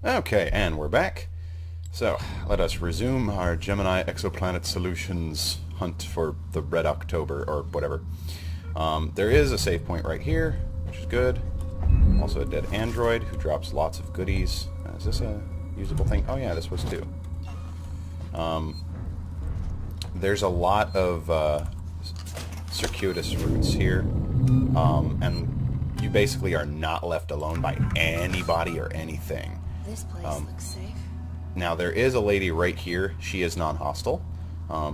Okay, and we're back. So, let us resume our Gemini Exoplanet Solutions hunt for the Red October, or whatever. There is a save point right here, which is good. Also a dead android who drops lots of goodies. Is this a usable thing? Oh yeah, this was too. There's a lot of circuitous routes here, and you basically are not left alone by anybody or anything. This place looks safe. Now there is a lady right here. She is non-hostile.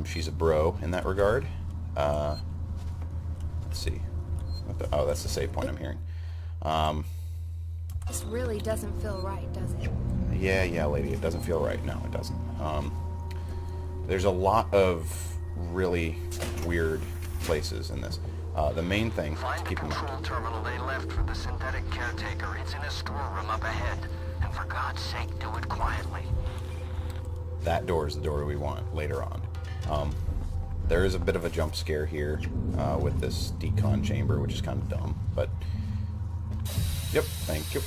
She's a bro in that regard. Let's see. Oh, that's the save point I'm hearing. This really doesn't feel right, does it? Yeah, lady, it doesn't feel right. No, it doesn't. There's a lot of really weird places in this. The main thing to keep in mind. Find the control terminal they left for the synthetic caretaker. It's in a storeroom up ahead. And for God's sake, do it quietly. That door is the door we want later on. There is a bit of a jump scare here with this decon chamber, which is kind of dumb, but yep, thank you.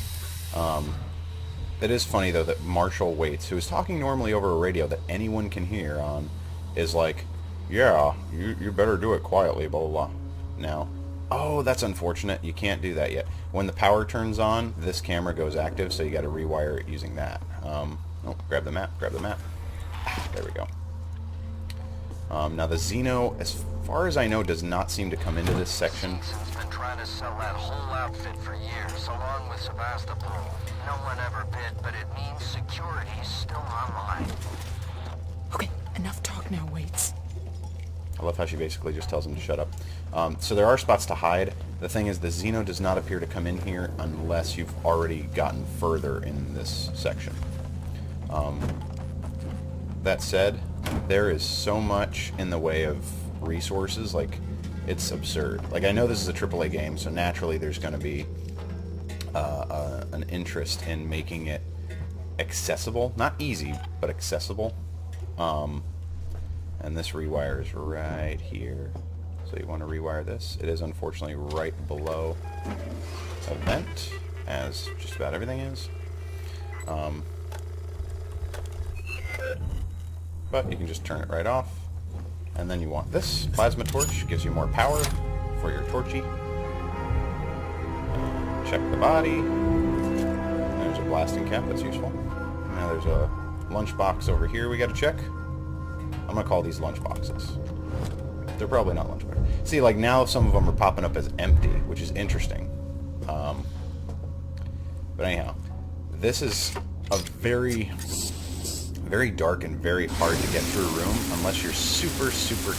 It is funny though that Marshall Waits, who is talking normally over a radio that anyone can hear on, is like, yeah, you better do it quietly, blah blah blah. Now, oh, that's unfortunate. You can't do that yet. When the power turns on, this camera goes active, so you got to rewire it using that. Oh, grab the map. There we go. Now the Xeno, as far as I know, does not seem to come into this section. Season's been trying to sell that whole outfit for years, along with Sebastopol. No one ever bid, but it means security's still online. Okay, enough talk now, Waits. I love how she basically just tells him to shut up. So there are spots to hide. The thing is, the Xeno does not appear to come in here unless you've already gotten further in this section. That said, there is so much in the way of resources, like, it's absurd. Like, I know this is a AAA game, so naturally there's going to be an interest in making it accessible. Not easy, but accessible. And this rewire is right here. So you want to rewire this. It is unfortunately right below a vent, as just about everything is. But you can just turn it right off. And then you want this plasma torch. Gives you more power for your torchy. Check the body. There's a blasting cap, that's useful. Now there's a lunchbox over here we gotta check. I'm gonna call these lunch boxes. They're probably not lunch boxes. See, like now some of them are popping up as empty, which is interesting. But anyhow, this is a very dark and very hard to get through room unless you're super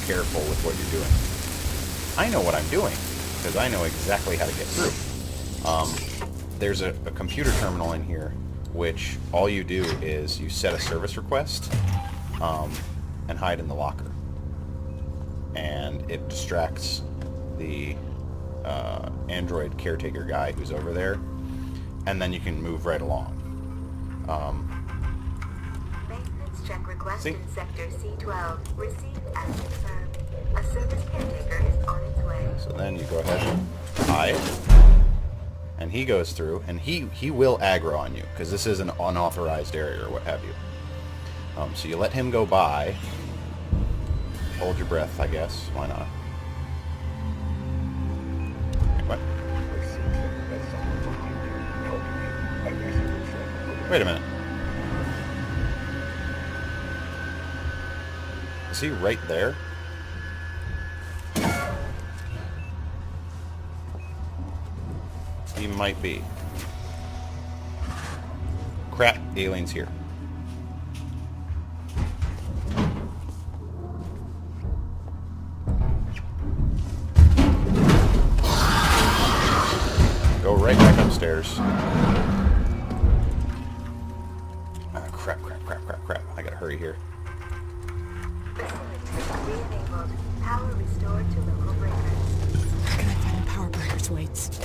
careful with what you're doing. I know what I'm doing, because I know exactly how to get through. There's a computer terminal in here, which all you do is you set a service request and hide in the locker. And it distracts the android caretaker guy who's over there, and then you can move right along. Check request in Sector C12. Received as confirmed. A service caretaker is on its way. So then you go ahead and hide. And he goes through, and he will aggro on you, because this is an unauthorized area or what have you. So you let him go by. Hold your breath, I guess. Why not? What? Wait a minute. Is he right there? He might be. Crap, the alien's here. Go right back upstairs. Ah, crap. I gotta hurry here. Re-enabled. Power restored to local breakers. Where can I find the power breakers, Waits?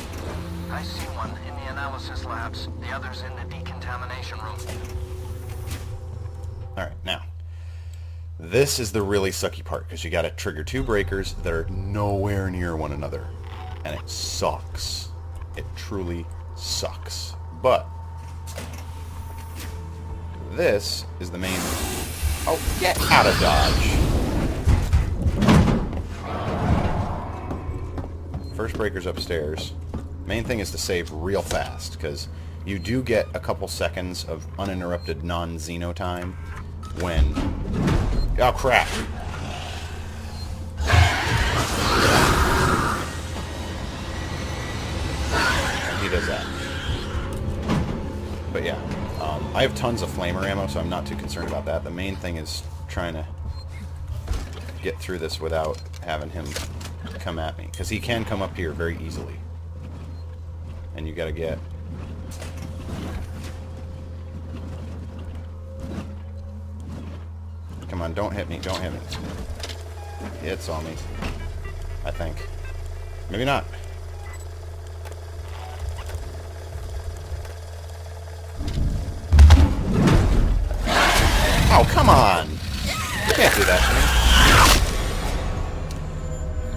I see one in the analysis labs. The other's in the decontamination room. Alright, now. This is the really sucky part, because you gotta trigger two breakers that are nowhere near one another. And it sucks. It truly sucks. But this is the main... Oh, get out of dodge! First breaker's upstairs. Main thing is to save real fast, because you do get a couple seconds of uninterrupted non-Xeno time when... Oh, crap! And he does that. But yeah, I have tons of flamer ammo, so I'm not too concerned about that. The main thing is trying to get through this without having him come at me, because he can come up here very easily. And you gotta get... Come on, don't hit me, don't hit me. It saw me, I think. Maybe not. Oh, come on! You can't do that to me.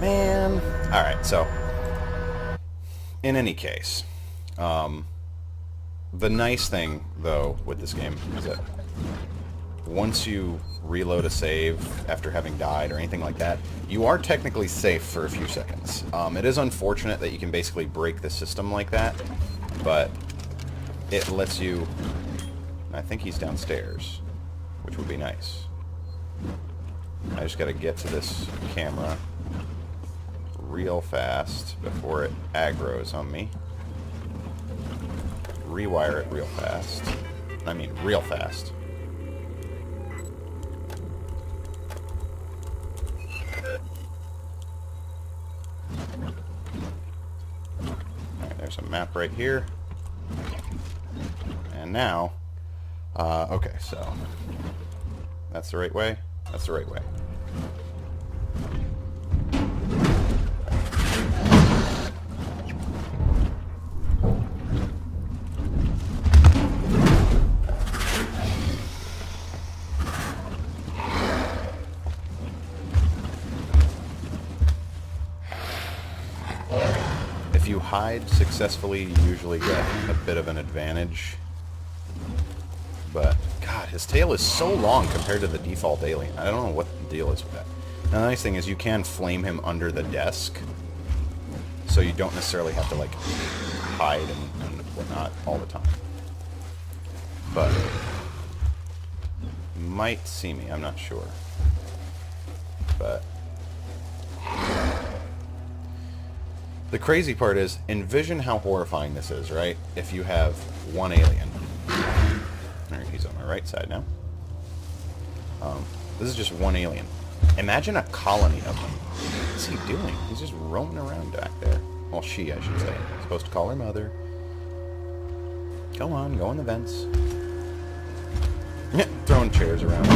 Man. Alright, so... In any case, the nice thing, though, with this game is that once you reload a save after having died or anything like that, you are technically safe for a few seconds. It is unfortunate that you can basically break the system like that, but it lets you... I think he's downstairs, which would be nice. I just gotta get to this camera real fast before it aggroes on me. Rewire it real fast. I mean, real fast. Alright, there's a map right here. And now, okay, so that's the right way? That's the right way. If you hide successfully, you usually get a bit of an advantage. But, God, his tail is so long compared to the default alien. I don't know what the deal is with that. Now, the nice thing is you can flame him under the desk, so you don't necessarily have to, like, hide and whatnot all the time. But, might see me, I'm not sure. But... the crazy part is, envision how horrifying this is, right? If you have one alien. Alright, he's on my right side now. This is just one alien. Imagine a colony of them. What's he doing? He's just roaming around back there. Well, she, I should say. I'm supposed to call her mother. Go on, go in the vents. Throwing chairs around.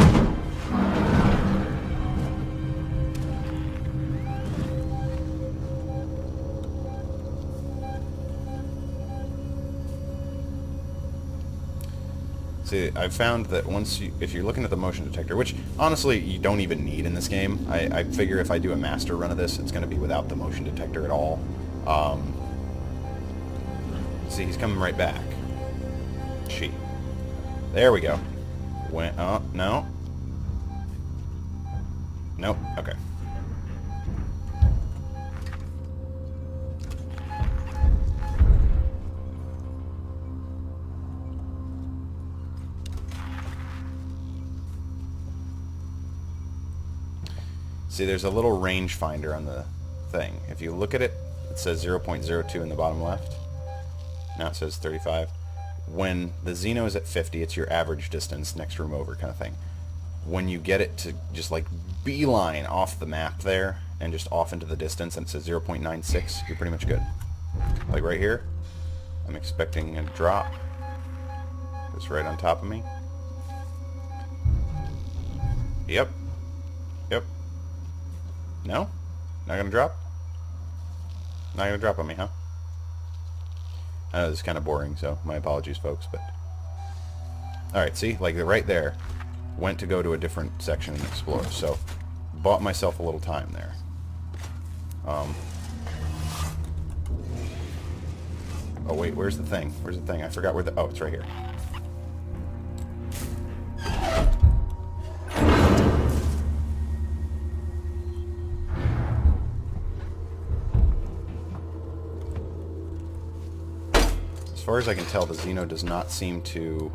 See, I've found that once you, if you're looking at the motion detector, which honestly you don't even need in this game, I figure if I do a master run of this, it's going to be without the motion detector at all. See, he's coming right back. She. There we go. Oh, no. Nope, okay. See, there's a little rangefinder on the thing. If you look at it, it says 0.02 in the bottom left. Now it says 35. When the Xeno is at 50, it's your average distance, next room over kind of thing. When you get it to just like beeline off the map there and just off into the distance and it says 0.96, you're pretty much good. Like right here, I'm expecting a drop. Just right on top of me. Yep. Yep. No? Not gonna drop? Not gonna drop on me, huh? I know this is kind of boring, so my apologies, folks, but... Alright, see? Like, right there went to go to a different section and explore, so bought myself a little time there. Oh, wait, where's the thing? Where's the thing? I forgot where the... Oh, it's right here. far as I can tell, the Xeno does not seem to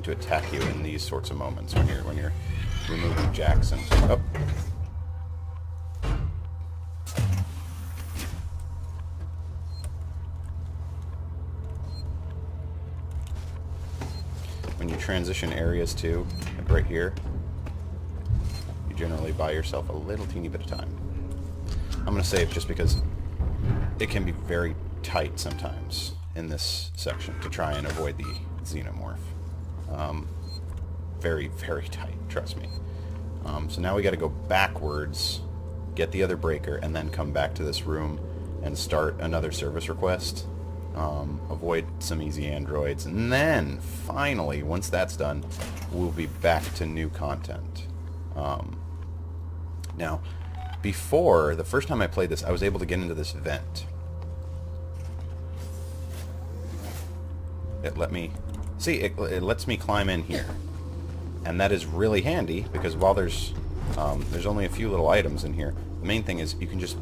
attack you in these sorts of moments when you're removing Jackson. Oh. When you transition areas too, like right here, you generally buy yourself a little teeny bit of time. I'm going to save just because it can be very tight sometimes in this section to try and avoid the Xenomorph. Very, very tight, trust me. So now we got to go backwards, get the other breaker, and then come back to this room and start another service request. Avoid some easy androids, and then finally, once that's done, we'll be back to new content. Now, before, the first time I played this, I was able to get into this vent. It let me... See, it lets me climb in here. And that is really handy, because while there's only a few little items in here, the main thing is you can just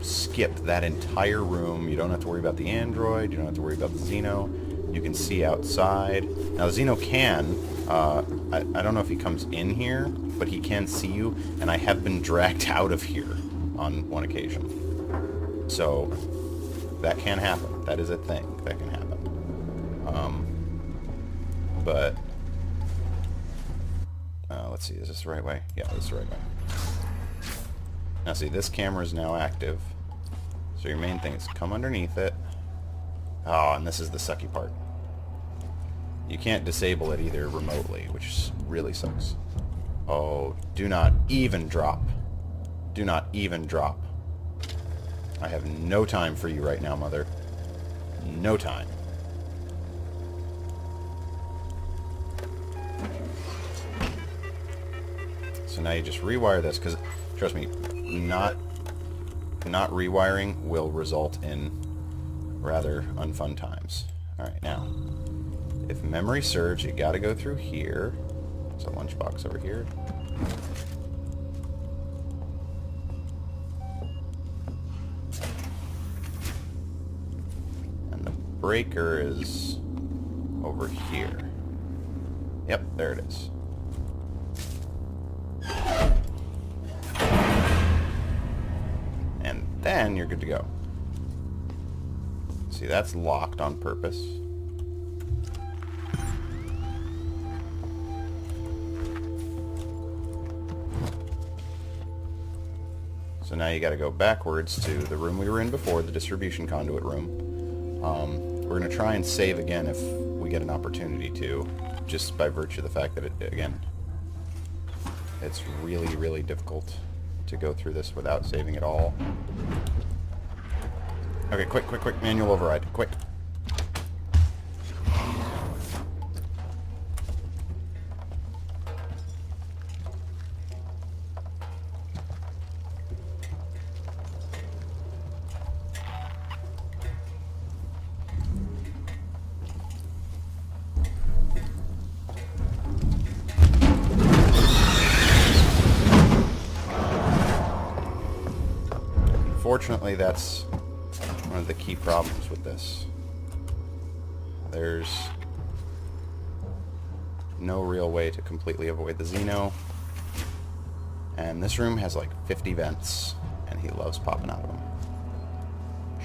skip that entire room. You don't have to worry about the android, you don't have to worry about the Xeno. You can see outside. Now, the Xeno can, I don't know if he comes in here, but he can see you, and I have been dragged out of here on one occasion. So, that can happen. That is a thing that can happen. But, let's see, is this the right way? Yeah, this is the right way. Now see, this camera is now active. So your main thing is come underneath it. Oh, and this is the sucky part. You can't disable it either remotely, which really sucks. Oh, do not even drop. Do not even drop. I have no time for you right now, Mother. No time. So now you just rewire this, because, trust me, not rewiring will result in rather unfun times. Alright, now, if memory serves, you gotta go through here. There's a lunchbox over here. And the breaker is over here. Yep, there it is. Then you're good to go. See, that's locked on purpose. So now you got to go backwards to the room we were in before, the distribution conduit room. We're going to try and save again if we get an opportunity to, just by virtue of the fact that, again, it's really, really difficult to go through this without saving it all. Okay, quick, manual override, quick. Unfortunately, that's one of the key problems with this. There's no real way to completely avoid the Xeno. And this room has like 50 vents, and he loves popping out of them.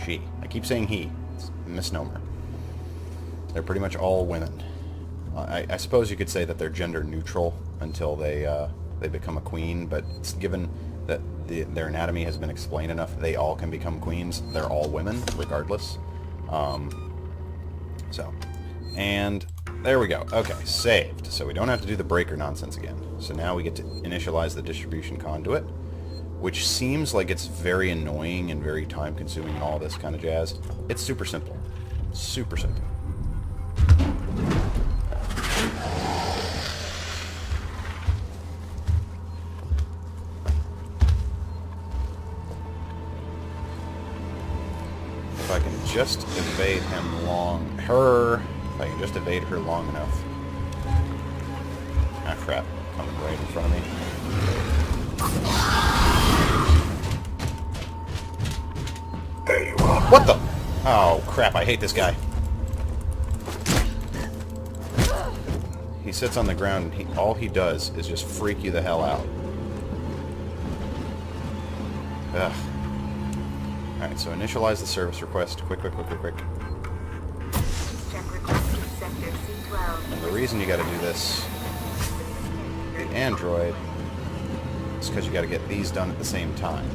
She. I keep saying he. It's a misnomer. They're pretty much all women. I suppose you could say that they're gender neutral until they become a queen, but it's given that their anatomy has been explained enough, they all can become queens. They're all women, regardless. And there we go. Okay, saved. So we don't have to do the breaker nonsense again. So now we get to initialize the distribution conduit, which seems like it's very annoying and very time-consuming and all this kind of jazz. It's super simple. Super simple. If I can just evade him if I can just evade her long enough. Ah, crap. Coming right in front of me. There you are. What the? Oh, crap, I hate this guy. He sits on the ground, and all he does is just freak you the hell out. Ugh. Alright, so initialize the service request. Quick. Check requested sector C12. And the reason you gotta do this, the android, is because you gotta get these done at the same time.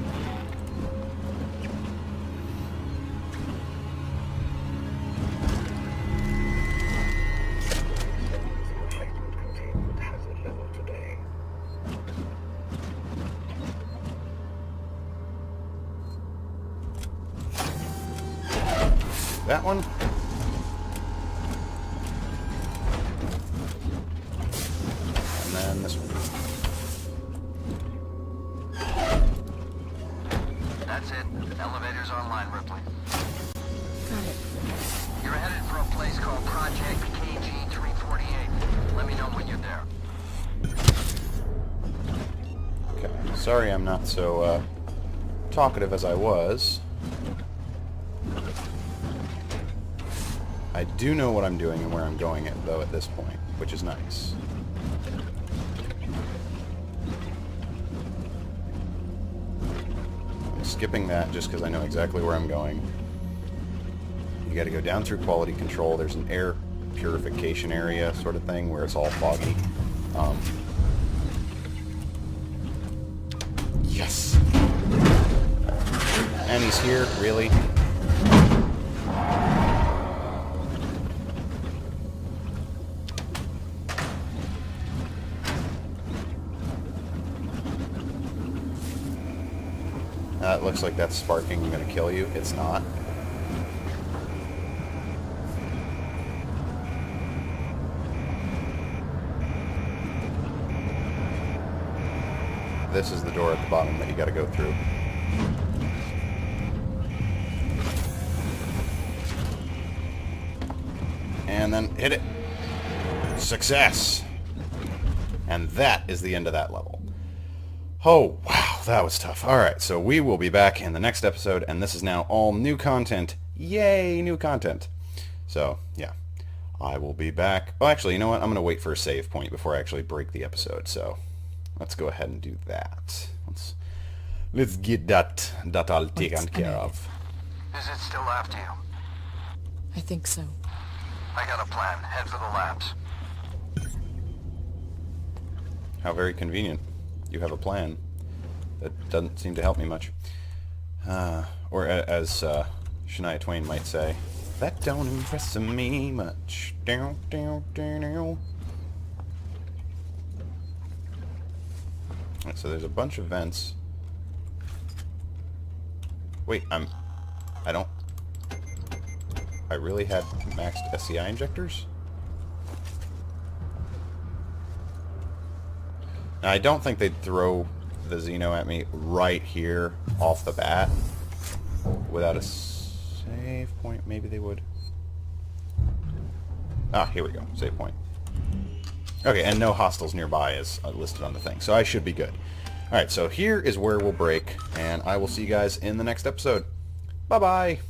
That one. And then this one. That's it. Elevator's online, Ripley. Got it. You're headed for a place called Project KG-348. Let me know when you're there. Okay. Sorry I'm not so talkative as I was. I do know what I'm doing and where I'm going though at this point, which is nice. I'm skipping that just because I know exactly where I'm going. You got to go down through quality control. There's an air purification area sort of thing where it's all foggy. Yes! And he's here, really? It looks like that's sparking going to kill you. It's not. This is the door at the bottom that you got to go through. And then hit it. Success! And that is the end of that level. Oh, wow, that was tough. Alright, so we will be back in the next episode, and this is now all new content. Yay, new content. So, yeah. I will be back. Oh, actually, you know what? I'm going to wait for a save point before I actually break the episode, so let's go ahead and do that. Let's get that all taken care of. Is it still after you? I think so. I got a plan. Head for the labs. How very convenient. You have a plan. That doesn't seem to help me much. Or as Shania Twain might say, that don't impress me much. Down, down, down, down. Alright, so there's a bunch of vents. Wait, I really had maxed SCI injectors? Now, I don't think they'd throw the Xeno at me right here off the bat without a save point. Maybe they would. Ah, here we go. Save point. Okay, and no hostiles nearby is listed on the thing, so I should be good. Alright, so here is where we'll break, and I will see you guys in the next episode. Bye-bye!